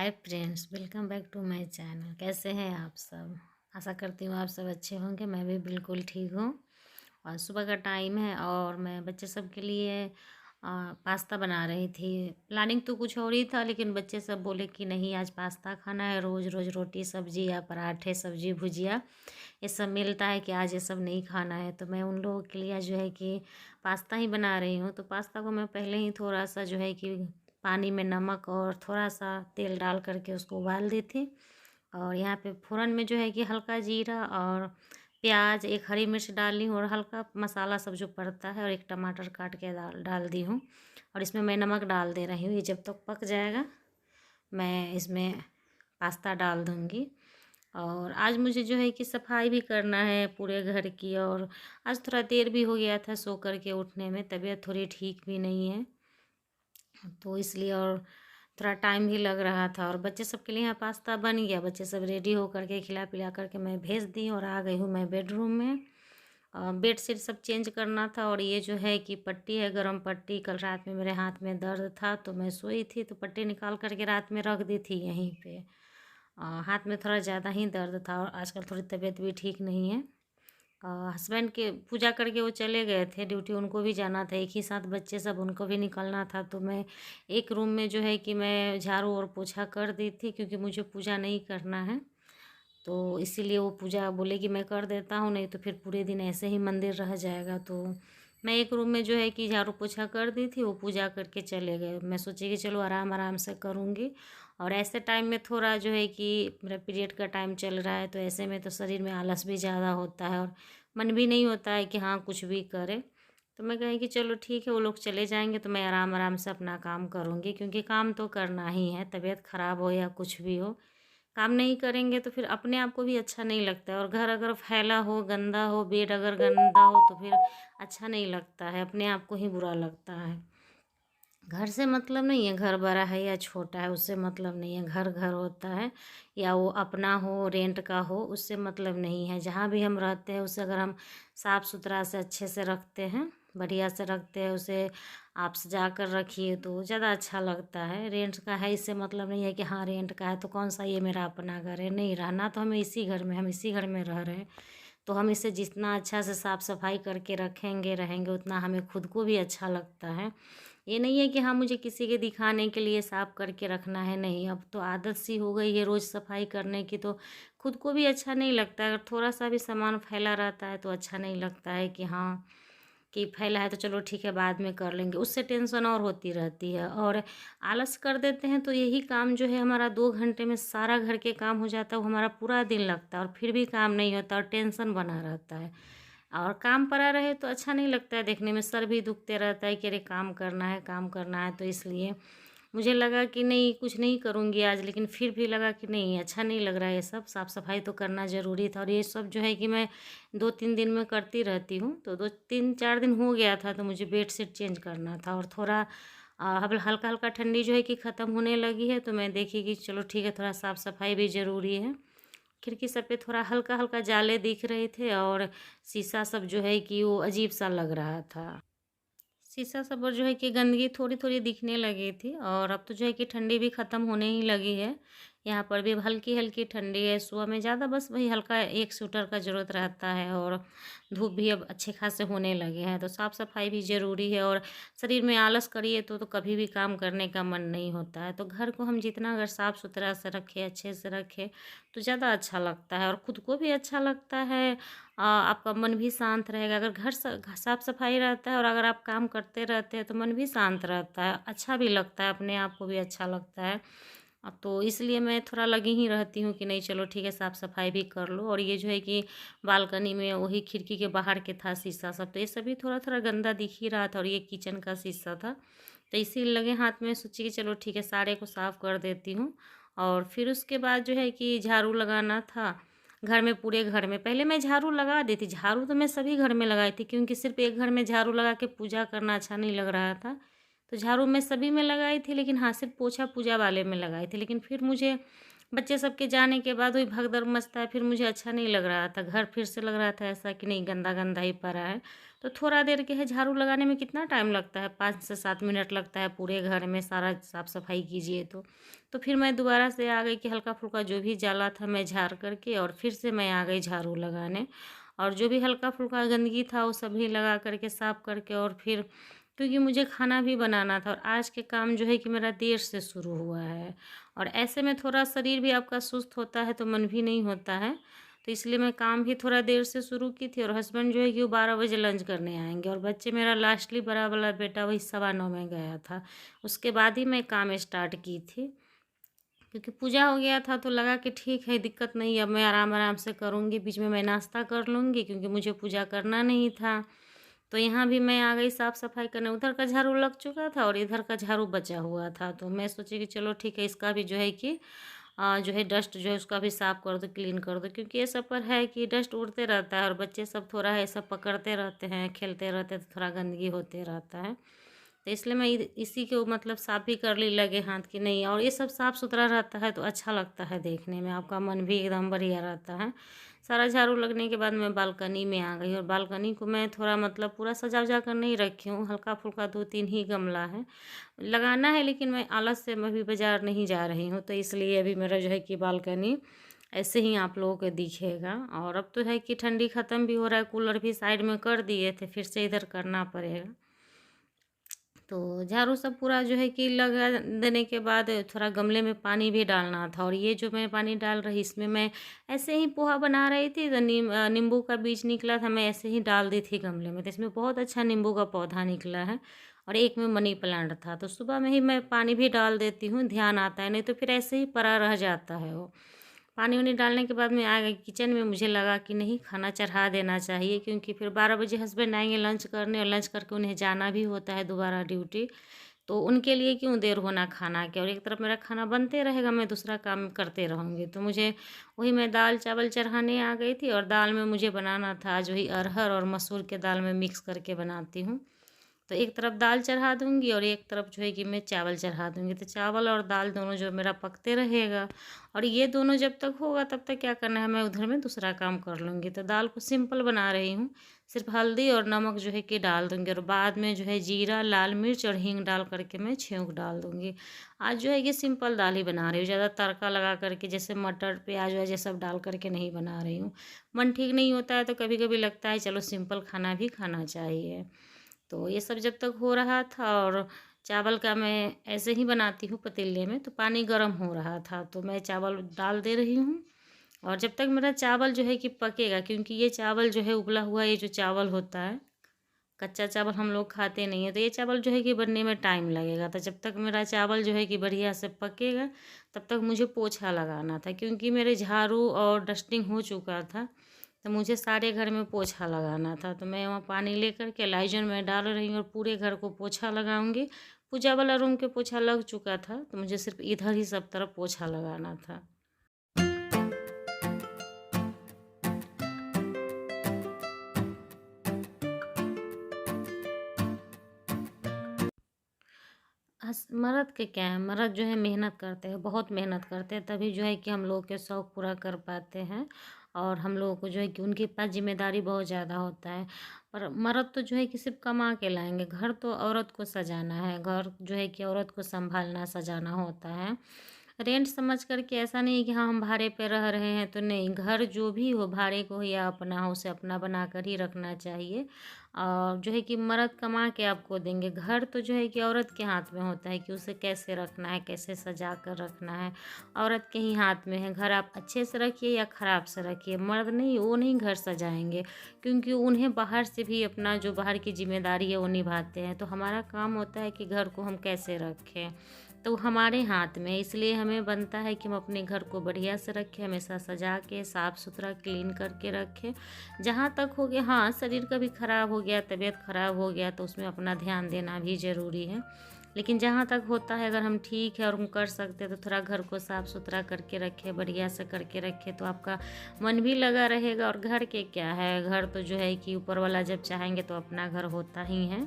Hi friends, welcome back to my channel. कैसे हैं आप सब? आशा करती हूँ आप सब अच्छे होंगे। मैं भी बिल्कुल ठीक हूँ। और सुबह का टाइम है और मैं बच्चे सब के लिए पास्ता बना रही थी। प्लानिंग तो कुछ और ही था, लेकिन बच्चे सब बोले कि नहीं, आज पास्ता खाना है। रोज़ रोज़ रोटी सब्जी या पराठे सब्जी भुजिया ये सब मिलता है कि आज ये सब नहीं खाना है। तो मैं उन लोगों के लिए जो है कि पास्ता ही बना रही हूँ। तो पास्ता को मैं पहले ही थोड़ा सा जो है कि पानी में नमक और थोड़ा सा तेल डाल करके उसको उबाल दी थी। और यहाँ पे फ़ोरन में जो है कि हल्का जीरा और प्याज, एक हरी मिर्च डाल ली हूँ और हल्का मसाला सब जो पड़ता है, और एक टमाटर काट के डाल डाल दी हूँ। और इसमें मैं नमक डाल दे रही हूँ। ये जब तक पक जाएगा मैं इसमें पास्ता डाल दूँगी। और आज मुझे जो है कि सफाई भी करना है पूरे घर की। और आज थोड़ा देर भी हो गया था सो कर के उठने में, तबीयत थोड़ी ठीक भी नहीं है तो इसलिए। और थोड़ा टाइम भी लग रहा था। और बच्चे सब के लिए यहाँ पास्ता बन गया। बच्चे सब रेडी हो करके खिला पिला करके मैं भेज दी और आ गई हूँ मैं बेडरूम में। बेड शीट सब चेंज करना था। और ये जो है कि पट्टी है, गरम पट्टी। कल रात में मेरे हाथ में दर्द था तो मैं सोई थी तो पट्टी निकाल करके रात में रख दी थी यहीं पे। हाथ में थोड़ा ज़्यादा ही दर्द था और आजकल थोड़ी तबीयत भी ठीक नहीं है। हस्बैंड के पूजा करके वो चले गए थे ड्यूटी, उनको भी जाना था। एक ही साथ बच्चे सब, उनको भी निकलना था। तो मैं एक रूम में जो है कि मैं झाड़ू और पोछा कर दी थी, क्योंकि मुझे पूजा नहीं करना है। तो इसीलिए वो पूजा बोले कि मैं कर देता हूँ, नहीं तो फिर पूरे दिन ऐसे ही मंदिर रह जाएगा। तो मैं एक रूम में जो है कि झाड़ू पोछा कर दी थी, वो पूजा करके चले गए। मैं सोची कि चलो आराम आराम से करूँगी। और ऐसे टाइम में थोड़ा जो है कि मेरा पीरियड का टाइम चल रहा है, तो ऐसे में तो शरीर में आलस भी ज़्यादा होता है और मन भी नहीं होता है कि हाँ कुछ भी करें। तो मैं कही कि चलो ठीक है, वो लोग चले जाएंगे तो मैं आराम आराम से अपना काम करूँगी, क्योंकि काम तो करना ही है। तबीयत ख़राब हो या कुछ भी हो, काम नहीं करेंगे तो फिर अपने आप को भी अच्छा नहीं लगता है। और घर अगर फैला हो, गंदा हो, बेड अगर गंदा हो तो फिर अच्छा नहीं लगता है, अपने आप को ही बुरा लगता है। घर से मतलब नहीं है, घर बड़ा है या छोटा है उससे मतलब नहीं है। घर घर होता है, या वो अपना हो रेंट का हो, उससे मतलब नहीं है। जहाँ भी हम रहते हैं उसे अगर हम साफ़ सुथरा से अच्छे से रखते हैं, बढ़िया से रखते हैं उसे, आप सजा कर रखिए तो ज़्यादा अच्छा लगता है। रेंट का है इससे मतलब नहीं है कि हाँ रेंट का है तो कौन सा ये मेरा अपना घर है। नहीं, रहना तो हमें इसी घर में, हम इसी घर में रह रहे हैं। तो हम इसे जितना अच्छा से साफ़ सफाई करके रखेंगे रहेंगे, उतना हमें खुद को भी अच्छा लगता है। ये नहीं है कि हाँ मुझे किसी के दिखाने के लिए साफ़ करके रखना है, नहीं। अब तो आदत सी हो गई है रोज़ सफाई करने की, तो खुद को भी अच्छा नहीं लगता है। अगर थोड़ा सा भी सामान फैला रहता है तो अच्छा नहीं लगता है कि हाँ कि फैला है तो चलो ठीक है बाद में कर लेंगे, उससे टेंशन और होती रहती है। और आलस कर देते हैं तो यही काम जो है हमारा 2 घंटे में सारा घर के काम हो जाता है, वो हमारा पूरा दिन लगता है और फिर भी काम नहीं होता और टेंशन बना रहता है। और काम पड़ा रहे तो अच्छा नहीं लगता है देखने में, सर भी दुखते रहता है कि अरे काम करना है काम करना है। तो इसलिए मुझे लगा कि नहीं कुछ नहीं करूँगी आज, लेकिन फिर भी लगा कि नहीं अच्छा नहीं लग रहा है ये सब, साफ़ सफाई तो करना ज़रूरी था। और ये सब जो है कि मैं 2-3 दिन में करती रहती हूँ। तो 2-3-4 दिन हो गया था तो मुझे बेडशीट चेंज करना था। और थोड़ा अब हल्का हल्का ठंडी जो है कि ख़त्म होने लगी है, तो मैं देखी कि चलो ठीक है थोड़ा साफ़ सफाई भी ज़रूरी है। खिड़की सब पे थोड़ा हल्का हल्का जाले दिख रहे थे और शीशा सब जो है कि वो अजीब सा लग रहा था। शीशा सब पर जो है कि गंदगी थोड़ी थोड़ी दिखने लगी थी। और अब तो जो है कि ठंडी भी ख़त्म होने ही लगी है। यहाँ पर भी अब हल्की हल्की ठंडी है। सुबह में ज़्यादा बस वही हल्का एक स्वेटर का ज़रूरत रहता है। और धूप भी अब अच्छे खासे होने लगे हैं, तो साफ़ सफाई भी ज़रूरी है। और शरीर में आलस करिए तो कभी भी काम करने का मन नहीं होता है। तो घर को हम जितना अगर साफ़ सुथरा से रखें, अच्छे से रखें, तो ज़्यादा अच्छा लगता है और ख़ुद को भी अच्छा लगता है। आपका मन भी शांत रहेगा। अगर घर साफ़ सफाई रहता है और अगर आप काम करते रहते हैं तो मन भी शांत रहता है, अच्छा भी लगता है, अपने आप को भी अच्छा लगता है। तो इसलिए मैं थोड़ा लगी ही रहती हूँ कि नहीं चलो ठीक है साफ़ सफाई भी कर लो। और ये जो है कि बालकनी में वही खिड़की के बाहर के था शीशा सब, तो ये सभी थोड़ा थोड़ा गंदा दिख ही रहा था। और ये किचन का शीशा था, तो इसी लगे हाथ में, सोची कि चलो ठीक है सारे को साफ़ कर देती हूँ। और फिर उसके बाद जो है कि झाड़ू लगाना था घर में, पूरे घर में। पहले मैं झाड़ू लगा दी थी, झाड़ू तो मैं सभी घर में लगाई थी, क्योंकि सिर्फ एक घर में झाड़ू लगा के पूजा करना अच्छा नहीं लग रहा था। तो झाड़ू मैं सभी में लगाई थी, लेकिन हाँ सिर्फ पोछा पूजा वाले में लगाई थी। लेकिन फिर मुझे बच्चे सबके जाने के बाद वही भगदड़ मचता है, फिर मुझे अच्छा नहीं लग रहा था। घर फिर से लग रहा था ऐसा कि नहीं गंदा गंदा ही पड़ा है। तो थोड़ा देर के है झाड़ू लगाने में कितना टाइम लगता है, 5 से 7 मिनट लगता है पूरे घर में सारा साफ़ सफाई कीजिए तो फिर मैं दोबारा से आ गई कि हल्का फुल्का जो भी जाला था मैं झाड़ करके और फिर से मैं आ गई झाड़ू लगाने, और जो भी हल्का फुल्का गंदगी था वो सभी लगा करके साफ़ करके, और फिर क्योंकि मुझे खाना भी बनाना था और आज के काम जो है कि मेरा देर से शुरू हुआ है, और ऐसे में थोड़ा शरीर भी आपका सुस्त होता है तो मन भी नहीं होता है, तो इसलिए मैं काम भी थोड़ा देर से शुरू की थी। और हस्बैंड जो है कि वो 12 बजे लंच करने आएंगे, और बच्चे मेरा लास्टली बड़ा वाला बेटा वही 9:15 में गया था, उसके बाद ही मैं काम स्टार्ट की थी, क्योंकि पूजा हो गया था तो लगा कि ठीक है दिक्कत नहीं है, अब मैं आराम आराम से करूँगी, बीच में मैं नाश्ता कर लूँगी क्योंकि मुझे पूजा करना नहीं था। तो यहाँ भी मैं आ गई साफ़ सफाई करने, उधर का झाड़ू लग चुका था और इधर का झाड़ू बचा हुआ था, तो मैं सोची कि चलो ठीक है इसका भी जो है कि जो है डस्ट जो है उसका भी साफ़ कर दो, क्लीन कर दो, क्योंकि ये सब पर है कि डस्ट उड़ते रहता है और बच्चे सब थोड़ा है सब पकड़ते रहते हैं, खेलते रहते हैं, तो थोड़ा गंदगी होते रहता है, तो इसलिए मैं इसी को मतलब साफ़ भी कर ली लगे हाथ की नहीं, और ये सब साफ़ सुथरा रहता है तो अच्छा लगता है देखने में, आपका मन भी एकदम बढ़िया रहता है। सारा झाड़ू लगने के बाद मैं बालकनी में आ गई, और बालकनी को मैं थोड़ा मतलब पूरा सजा वजा कर नहीं रखी हूँ, हल्का फुल्का 2-3 ही गमला है लगाना है, लेकिन मैं आलस से मैं भी बाज़ार नहीं जा रही हूँ, तो इसलिए अभी मेरा जो है कि बालकनी ऐसे ही आप लोगों को दिखेगा। और अब तो है कि ठंडी ख़त्म भी हो रहा है, कूलर भी साइड में कर दिए थे, फिर से इधर करना पड़ेगा। तो झाड़ू सब पूरा जो है कि लगा देने के बाद थोड़ा गमले में पानी भी डालना था, और ये जो मैं पानी डाल रही इसमें मैं ऐसे ही पोहा बना रही थी, तो नींबू का बीज निकला था, मैं ऐसे ही डाल दी थी गमले में, तो इसमें बहुत अच्छा नींबू का पौधा निकला है, और एक में मनी प्लांट था, तो सुबह में ही मैं पानी भी डाल देती हूँ, ध्यान आता है, नहीं तो फिर ऐसे ही पड़ा रह जाता है वो। पानी वानी डालने के बाद मैं आ गई किचन में, मुझे लगा कि नहीं खाना चढ़ा देना चाहिए, क्योंकि फिर 12 बजे हस्बैंड आएंगे लंच करने, और लंच करके उन्हें जाना भी होता है दोबारा ड्यूटी, तो उनके लिए क्यों देर होना खाना के, और एक तरफ मेरा खाना बनते रहेगा, मैं दूसरा काम करते रहूँगी, तो मुझे वही मैं दाल चावल चढ़ाने आ गई थी, और दाल में मुझे बनाना था आज वही अरहर और मसूर के दाल में मिक्स करके बनाती हूँ, तो एक तरफ दाल चढ़ा दूँगी और एक तरफ जो है कि मैं चावल चढ़ा दूँगी, तो चावल और दाल दोनों जो मेरा पकते रहेगा, और ये दोनों जब तक होगा तब तक क्या करना है, मैं उधर में दूसरा काम कर लूँगी। तो दाल को सिंपल बना रही हूँ, सिर्फ हल्दी और नमक जो है कि डाल दूँगी, और बाद में जो है जीरा लाल मिर्च और हींग डाल करके मैं छौंक डाल दूँगी। आज जो है कि सिंपल दाल ही बना रही हूँ, ज़्यादा तड़का लगा करके जैसे मटर प्याज व्याज ये सब डाल करके नहीं बना रही हूँ। मन ठीक नहीं होता है तो कभी कभी लगता है चलो सिंपल खाना भी खाना चाहिए। तो ये सब जब तक हो रहा था, और चावल का मैं ऐसे ही बनाती हूँ पतीले में, तो पानी गर्म हो रहा था तो मैं चावल डाल दे रही हूँ, और जब तक मेरा चावल जो है कि पकेगा, क्योंकि ये चावल जो है उबला हुआ ये जो चावल होता है, कच्चा चावल हम लोग खाते नहीं है, तो ये चावल जो है कि बनने में टाइम लगेगा, तो जब तक मेरा चावल जो है कि बढ़िया से पकेगा तब तक मुझे पोछा लगाना था, क्योंकि मेरे झाड़ू और डस्टिंग हो चुका था, तो मुझे सारे घर में पोछा लगाना था, तो मैं वहाँ पानी लेकर के लाइजन में डाल रही हूँ और पूरे घर को पोछा लगाऊंगी। पूजा वाला रूम के पोछा लग चुका था, तो मुझे सिर्फ इधर ही सब तरफ पोछा लगाना था। मर्द के क्या है, मर्द जो है मेहनत करते हैं, बहुत मेहनत करते हैं, तभी जो है कि हम लोग के शौक़ पूरा कर पाते हैं, और हम लोगों को जो है कि उनके पास जिम्मेदारी बहुत ज़्यादा होता है। पर मर्द तो जो है कि सिर्फ कमा के लाएंगे, घर तो औरत को सजाना है, घर जो है कि औरत को संभालना सजाना होता है। रेंट समझ करके, ऐसा नहीं है कि हाँ हम भाड़े पे रह रहे हैं तो नहीं, घर जो भी हो भाड़े को हो या अपना हो उसे अपना बना कर ही रखना चाहिए, और जो है कि मर्द कमा के आपको देंगे, घर तो जो है कि औरत के हाथ में होता है कि उसे कैसे रखना है, कैसे सजा कर रखना है, औरत के ही हाथ में है। घर आप अच्छे से रखिए या ख़राब से रखिए, मर्द नहीं, वो नहीं घर सजाएंगे, क्योंकि उन्हें बाहर से भी अपना जो बाहर की जिम्मेदारी है वो निभाते हैं, तो हमारा काम होता है कि घर को हम कैसे रखें, तो हमारे हाथ में, इसलिए हमें बनता है कि हम अपने घर को बढ़िया से रखें, हमेशा सजा के साफ़ सुथरा क्लीन करके रखें। जहाँ तक हो गया, हाँ शरीर कभी ख़राब हो गया, तबीयत ख़राब हो गया तो उसमें अपना ध्यान देना भी ज़रूरी है, लेकिन जहाँ तक होता है अगर हम ठीक है और हम कर सकते हैं तो थोड़ा घर को साफ़ सुथरा करके रखें, बढ़िया से करके रखें, तो आपका मन भी लगा रहेगा। और घर के क्या है, घर तो जो है कि ऊपर वाला जब चाहेंगे तो अपना घर होता ही है,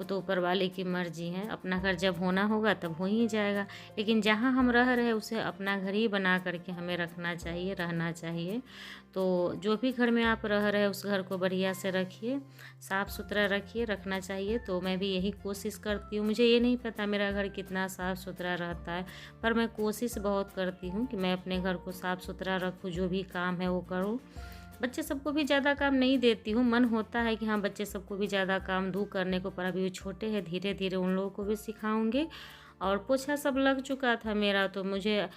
वो तो ऊपर वाले की मर्जी है। अपना घर जब होना होगा तब हो ही जाएगा, लेकिन जहाँ हम रह रहे हैं उसे अपना घर ही बना करके हमें रखना चाहिए, रहना चाहिए। तो जो भी घर में आप रह रहे हैं उस घर को बढ़िया से रखिए, साफ़ सुथरा रखिए, रखना चाहिए। तो मैं भी यही कोशिश करती हूँ। मुझे ये नहीं पता मेरा घर कितना साफ़ सुथरा रहता है, पर मैं कोशिश बहुत करती हूँ कि मैं अपने घर को साफ़ सुथरा रखूँ, जो भी काम है वो करूँ। बच्चे सबको भी ज़्यादा काम नहीं देती हूँ, मन होता है कि हाँ बच्चे सबको भी ज़्यादा काम दूँ करने को, पर अभी वो छोटे हैं, धीरे धीरे उन लोगों को भी सिखाऊंगी। और पोछा सब लग चुका था मेरा, तो मुझे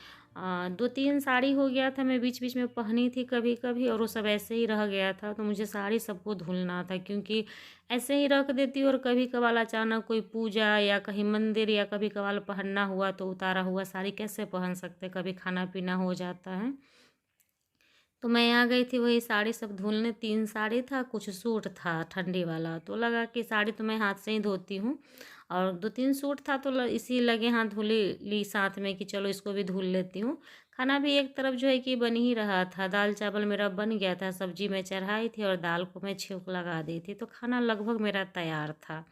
2-3 साड़ी हो गया था, मैं बीच बीच में पहनी थी कभी कभी, और वो सब ऐसे ही रह गया था। तो मुझे साड़ी सबको धुलना था, क्योंकि ऐसे ही रख देती और कभी कभार अचानक कोई पूजा या कहीं मंदिर या कभी कभार पहनना हुआ तो उतारा हुआ साड़ी कैसे पहन सकते, कभी खाना पीना हो जाता है। तो मैं आ गई थी वही साड़ी सब धुलने। 3 साड़ी था, कुछ सूट था ठंडी वाला, तो लगा कि साड़ी तो मैं हाथ से ही धोती हूँ, और 2-3 सूट था तो इसी लगे हाथ धुली ली साथ में कि चलो इसको भी धुल लेती हूँ। खाना भी एक तरफ जो है कि बन ही रहा था, दाल चावल मेरा बन गया था, सब्जी मैं चढ़ाई थी और दाल को मैं छिौंक लगा दी थी, तो खाना लगभग मेरा तैयार था।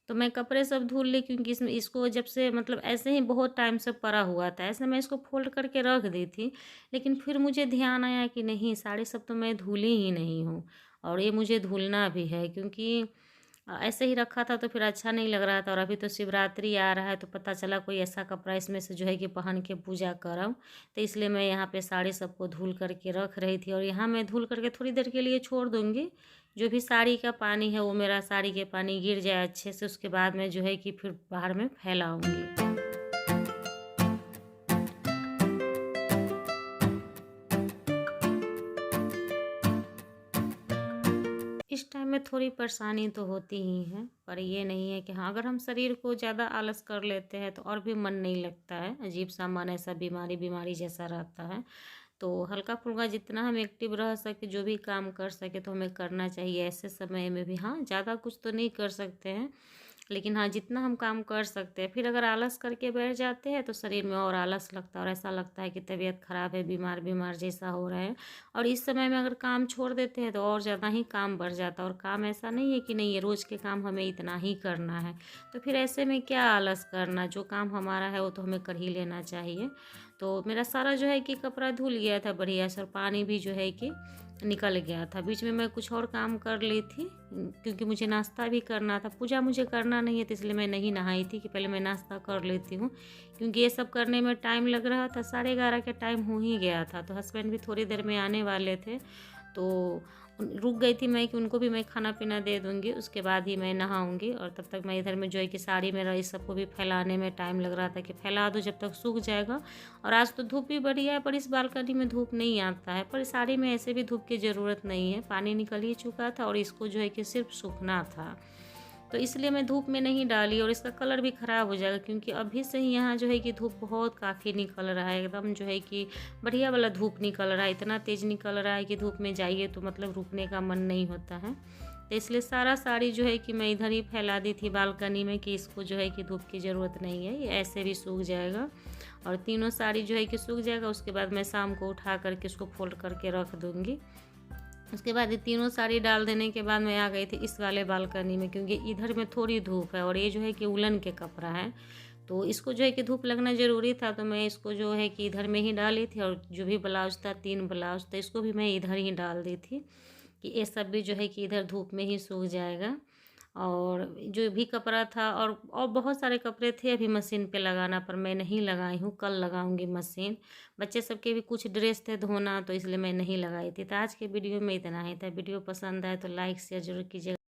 तो मैं कपड़े सब धुल ली, क्योंकि इसमें इसको जब से मतलब ऐसे ही बहुत टाइम से पड़ा हुआ था, ऐसे मैं इसको फोल्ड करके रख दी थी। लेकिन फिर मुझे ध्यान आया कि नहीं, साड़ी सब तो मैं धुली ही नहीं हूँ, और ये मुझे धुलना भी है, क्योंकि ऐसे ही रखा था तो फिर अच्छा नहीं लग रहा था। और अभी तो शिवरात्रि आ रहा है, तो पता चला कोई ऐसा कपड़ा इसमें से जो है कि पहन के पूजा करऊँ, तो इसलिए मैं यहाँ पे साड़ी सबको धुल करके रख रही थी। और यहाँ मैं धुल करके थोड़ी देर के लिए छोड़ दूँगी, जो भी साड़ी का पानी है वो मेरा साड़ी के पानी गिर जाए अच्छे से, उसके बाद मैं जो है कि फिर बाहर में फैलाऊँगी। इस टाइम में थोड़ी परेशानी तो होती ही है, पर ये नहीं है कि हाँ, अगर हम शरीर को ज़्यादा आलस कर लेते हैं तो और भी मन नहीं लगता है, अजीब सा मन ऐसा बीमारी बीमारी जैसा रहता है। तो हल्का फुल्का जितना हम एक्टिव रह सके, जो भी काम कर सके तो हमें करना चाहिए ऐसे समय में भी। हाँ, ज़्यादा कुछ तो नहीं कर सकते हैं, लेकिन हाँ जितना हम काम कर सकते हैं। फिर अगर आलस करके बैठ जाते हैं तो शरीर में और आलस लगता है, और ऐसा लगता है कि तबीयत ख़राब है, बीमार बीमार जैसा हो रहा है। और इस समय में अगर काम छोड़ देते हैं तो और ज़्यादा ही काम बढ़ जाता है, और काम ऐसा नहीं है कि नहीं ये रोज़ के काम हमें इतना ही करना है, तो फिर ऐसे में क्या आलस करना, जो काम हमारा है वो तो हमें कर ही लेना चाहिए। तो मेरा सारा जो है कि कपड़ा धुल गया था बढ़िया से, और पानी भी जो है कि निकल गया था। बीच में मैं कुछ और काम कर ली थी, क्योंकि मुझे नाश्ता भी करना था। पूजा मुझे करना नहीं है, तो इसलिए मैं नहीं नहाई थी कि पहले मैं नाश्ता कर लेती हूँ, क्योंकि ये सब करने में टाइम लग रहा था। 11:30 का टाइम हो ही गया था, तो हस्बैंड भी थोड़ी देर में आने वाले थे, तो रुक गई थी मैं कि उनको भी मैं खाना पीना दे दूँगी, उसके बाद ही मैं नहाऊँगी। और तब तक मैं इधर में जो है कि साड़ी मेरा इस सबको भी फैलाने में टाइम लग रहा था कि फैला दो जब तक सूख जाएगा। और आज तो धूप भी बढ़िया है, पर इस बालकनी में धूप नहीं आता है, पर साड़ी में ऐसे भी धूप की ज़रूरत नहीं है, पानी निकल ही चुका था और इसको जो है कि सिर्फ सूखना था, तो इसलिए मैं धूप में नहीं डाली। और इसका कलर भी ख़राब हो जाएगा, क्योंकि अभी से ही यहाँ जो है कि धूप बहुत काफ़ी निकल रहा है, एकदम जो है कि बढ़िया वाला धूप निकल रहा है, इतना तेज़ निकल रहा है कि धूप में जाइए तो मतलब रुकने का मन नहीं होता है। तो इसलिए सारा साड़ी जो है कि मैं इधर ही फैला दी थी बालकनी में, कि इसको जो है कि धूप की ज़रूरत नहीं है, ये ऐसे भी सूख जाएगा। और तीनों साड़ी जो है कि सूख जाएगा, उसके बाद मैं शाम को उठा करके इसको फोल्ड करके रख दूँगी। उसके बाद ये तीनों साड़ी डाल देने के बाद मैं आ गई थी इस वाले बालकनी में, क्योंकि इधर में थोड़ी धूप है, और ये जो है कि उलन के कपड़ा है, तो इसको जो है कि धूप लगना ज़रूरी था, तो मैं इसको जो है कि इधर में ही डाली थी। और जो भी ब्लाउज था, 3 ब्लाउज, तो इसको भी मैं इधर ही डाल दी थी, कि ये सब भी जो है कि इधर धूप में ही सूख जाएगा। और जो भी कपड़ा था, और बहुत सारे कपड़े थे अभी मशीन पे लगाना, पर मैं नहीं लगाई हूँ, कल लगाऊंगी मशीन। बच्चे सबके भी कुछ ड्रेस थे धोना, तो इसलिए मैं नहीं लगाई थी। तो आज के वीडियो में इतना ही था। वीडियो पसंद आए तो लाइक शेयर जरूर कीजिएगा।